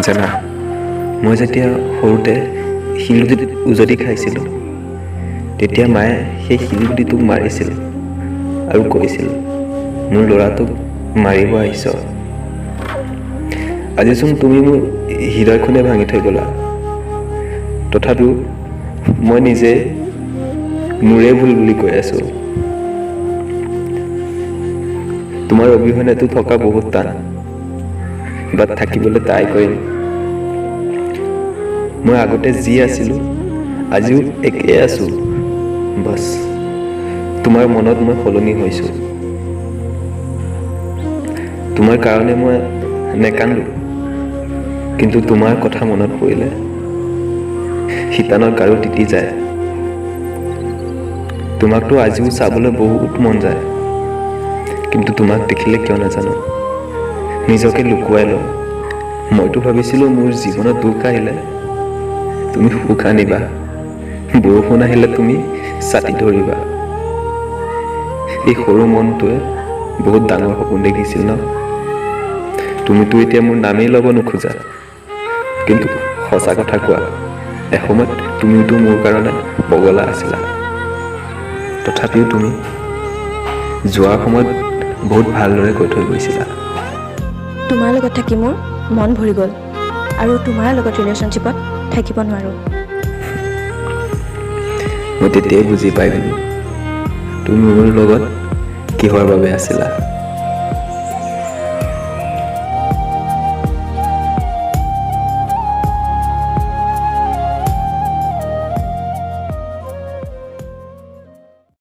জানা, মই যেতিয়া সৰুতে শিলগুটিত উজটি খাইছিলোঁ, তেতিয়া মায়ে সেই শিলগুটিটোক মাৰিছিল আৰু কৈছিল, মোৰ ল'ৰাটোক মাৰিব আহিছ। আজিচোন তুমি মোৰ হৃদয়খনে ভাঙি থৈ গ'লা। তথাপিও মই নিজে মোৰে ভুল বুলি কৈ আছোঁ। তোমাৰ অবিহনেতো থকা বহুত টান, বাট থাকিবলৈ ট্ৰাই কৰিম। মই আগতে যি আছিলোঁ, আজিও একেই আছোঁ। বাছ তোমাৰ মনত মই সলনি হৈছোঁ। তোমাৰ কাৰণে মই নেকান্দো, কিন্তু তোমাৰ কথা মনত পৰিলে শিতানত গাৰু তিতি যায়। তোমাকতো আজিও চাবলৈ বহুত মন যায়, কিন্তু তোমাক দেখিলে কিয় নাজানো নিজকে লুকুৱাই লওঁ। মইতো ভাবিছিলোঁ মোৰ জীৱনত দুখ আহিলে তুমি সুখ আনিবা, বৰষুণ আহিলে তুমি ছাতি ধৰিবা। এই সৰু মনটোৱে বহুত ডাঙৰ সপোন দেখিছিল ন। তুমিতো এতিয়া মোৰ নামেই ল'ব নোখোজা, কিন্তু সঁচা কথা কোৱা, এসময়ত তুমিতো মোৰ কাৰণে পগলা আছিলা। তথাপিও তুমি যোৱাৰ সময়ত বহুত ভালদৰে কৈ থৈ গৈছিলা। তোমাৰ লগত থাকি মোৰ মন ভৰি গ'ল, আৰু তোমাৰ লগত ৰিলেশ্যনশ্বিপত থাকিব নোৱাৰোঁ। মই তেতিয়াই বুজি পাই গ'লো তুমি মোৰ লগত কিহৰ বাবে আছিলা।